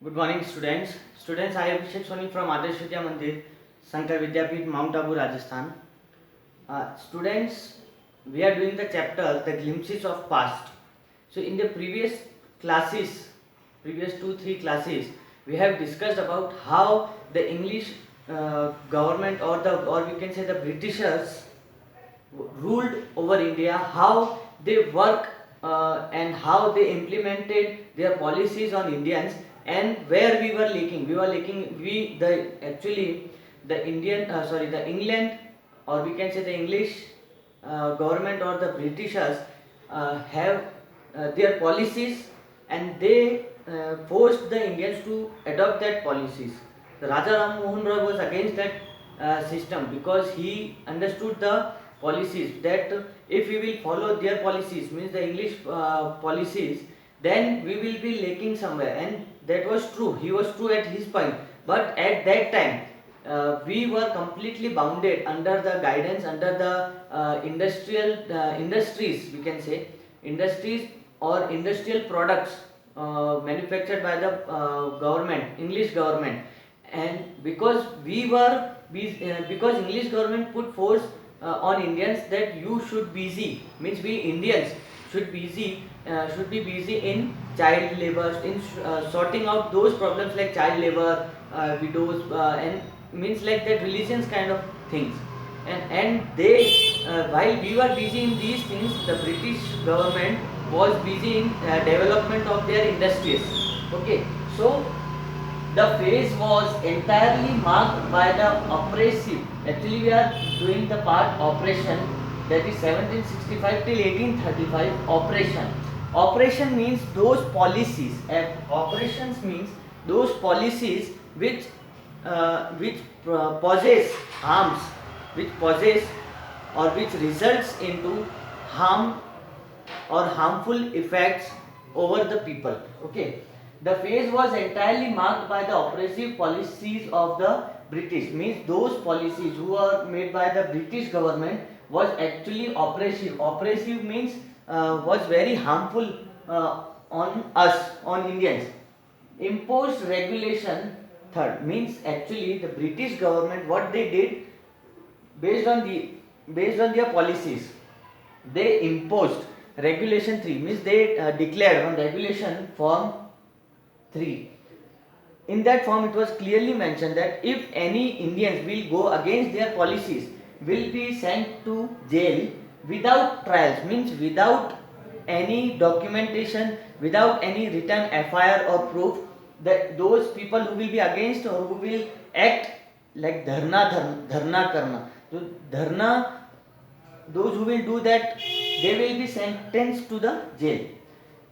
Good morning, students. Students, I am Abhishek Soni from Adarsh Vidya Mandir, Shankar Vidyapeeth, Mount Abu, Rajasthan. Students, we are doing the chapter The Glimpses of Past. So, in the classes, previous 2-3 classes, we have discussed about how the English government or we can say the Britishers ruled over India, how they work and how they implemented their policies on Indians, and where we were lacking. We were lacking. The Indian the England, or we can say the English government or the Britishers have their policies, and they forced the Indians to adopt that policies. The Raja Ram Mohan Roy was against that system because he understood the policies that if we will follow their policies, means the English policies, then we will be lacking somewhere. And that was true. He was true at his point. But at that time, we were completely bounded under the guidance, under the industries, we can say, industries or industrial products manufactured by the English government. And because because English government put force on Indians that you should busy, means we Indians should be busy in child labor, in sorting out those problems like child labor, widows, and means like that religions kind of things. And they while we were busy in these things, the British government was busy in development of their industries. Okay, so the phase was entirely marked by the oppressive. Actually, we are doing the part operation, that is 1765 till 1835 operation. Operation means those policies, and operations means those policies which possess harms, which possess or which results into harm or harmful effects over the people. Okay, the phase was entirely marked by the oppressive policies of the British. Means those policies who are made by the British government was actually oppressive. Oppressive means was very harmful on us, on Indians. Imposed regulation. Third means actually the British government, what they did, based on their policies, they imposed regulation 3, means they declared on regulation form 3. In that form it was clearly mentioned that if any Indians will go against their policies, will be sent to jail without trials, means without any documentation, without any written FIR or proof, that those people who will be against or who will act like dharna karna. So dharna, those who will do that, they will be sentenced to the jail.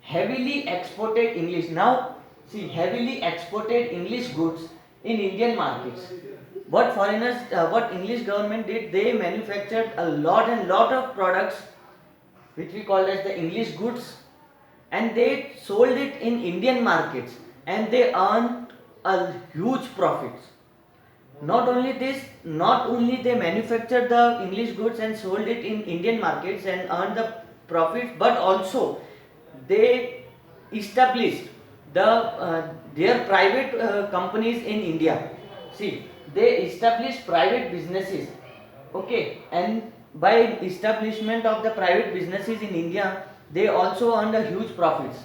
Heavily exported English. Now see, heavily exported English goods in Indian markets. What English government did, they manufactured a lot of products which we call as the English goods, and they sold it in Indian markets, and they earned a huge profits. Not only this, not only they manufactured the English goods and sold it in Indian markets and earned the profits, but also they established their private companies in India. See, they established private businesses. Okay, and by establishment of the private businesses in India, they also earned a huge profits.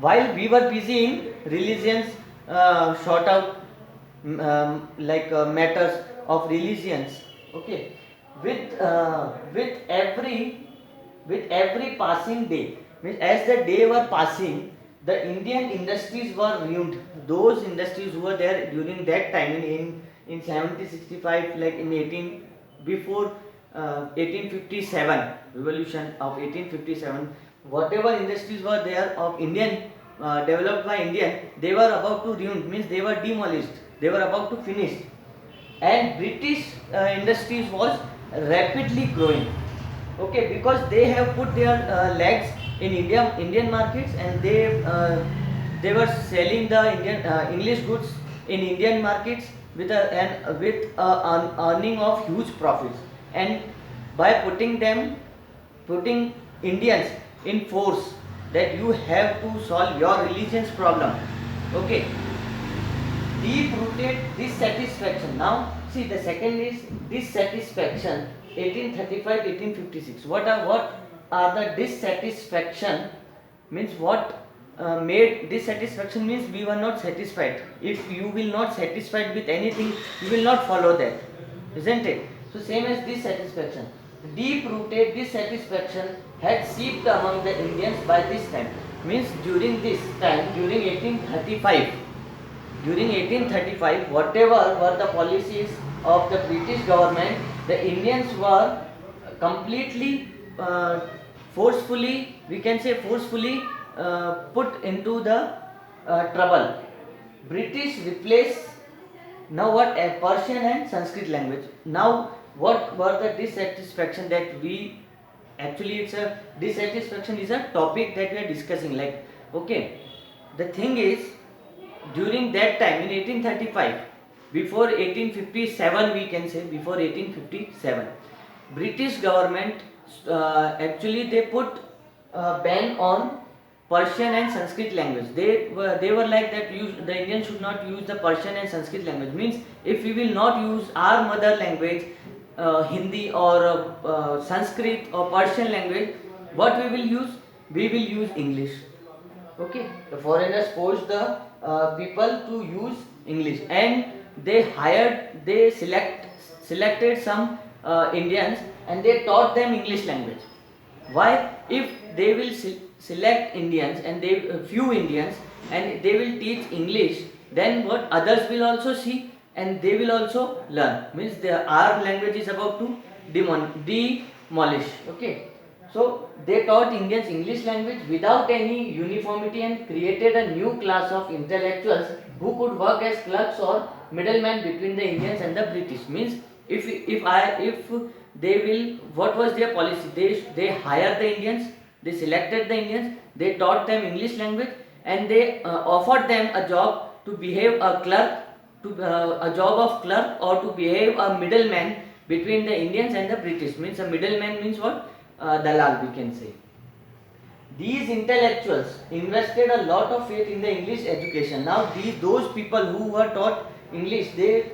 While we were busy in religions, sort out matters of religions. Okay, with every passing day, means as the day were passing, the Indian industries were ruined. Those industries who were there during that time in 1765, like in 18 before 1857 revolution of 1857, whatever industries were there of Indian developed by Indian, they were about to ruin, means they were demolished, they were about to finish. And British industries was rapidly growing. Okay, because they have put their legs in Indian markets, and they were selling the English goods in Indian markets with an earning of huge profits. And by putting Indians in force that you have to solve your religion's problem, Okay, deep-rooted dissatisfaction. Now, see, the second is dissatisfaction. 1835-1856. What are the dissatisfaction? Means what made dissatisfaction means we were not satisfied. If you will not satisfied with anything, you will not follow that, isn't it? So same as dissatisfaction. Deep-rooted dissatisfaction had seeped among the Indians by this time. Means during this time, during 1835, whatever were the policies of the British government, the Indians were completely forcefully, we can say forcefully put into the trouble. British replaced now what a Persian and Sanskrit language. Now what were the dissatisfaction that we actually it's a dissatisfaction is a topic that we are discussing. Like okay, the thing is during that time in 1835, before 1857 we can say before 1857, British government actually they put a ban on Persian and Sanskrit language. They were like that the Indians should not use the Persian and Sanskrit language. Means if we will not use our mother language, Hindi or Sanskrit or Persian language, what we will use? We will use English. Okay, the foreigners forced the people to use English, and they selected some Indians, and they taught them English language. Why? If they will select Indians and they few Indians and they will teach English, then what others will also see and they will also learn. Means our language is about to demolish. Okay. So they taught Indians English language without any uniformity and created a new class of intellectuals who could work as clerks or middlemen between the Indians and the British. Means if they will, what was their policy? They hired the Indians, they selected the Indians, they taught them English language, and they offered them a job to behave a clerk, a job of clerk, or to behave a middleman between the Indians and the British. Means a middleman means what? Dalal, we can say. These intellectuals invested a lot of faith in the English education. Now those people who were taught English, they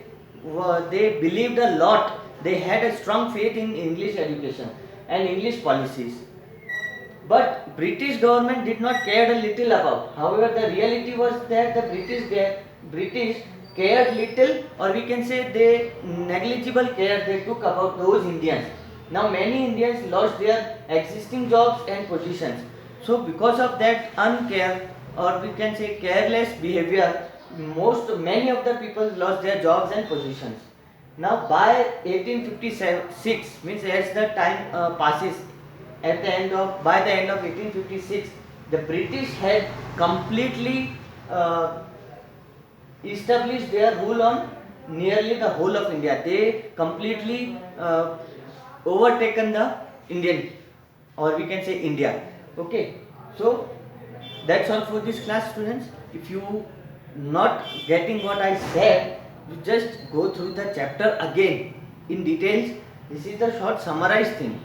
believed a lot. They had a strong faith in English education and English policies. But British government did not care a little about. However, the reality was that the British cared little, or we can say they negligible care they took about those Indians. Now many Indians lost their existing jobs and positions. So because of that uncare, or we can say careless behavior, many of the people lost their jobs and positions. Now by 1856, means as the time passes, by the end of 1856, the British had completely established their rule on nearly the whole of India. They completely overtaken the Indian, or we can say India. Okay, so that's all for this class, students. If you not getting what I said, you just go through the chapter again in details. This is the short summarized thing.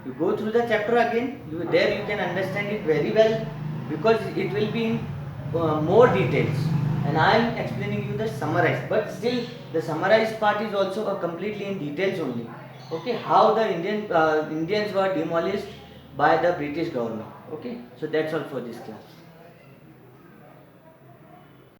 You go through the chapter again, there you can understand it very well, because it will be in more details, and I am explaining you the summarized, but still the summarized part is also completely in details only. Okay, how the Indians were demolished by the British government. Okay, so that's all for this class.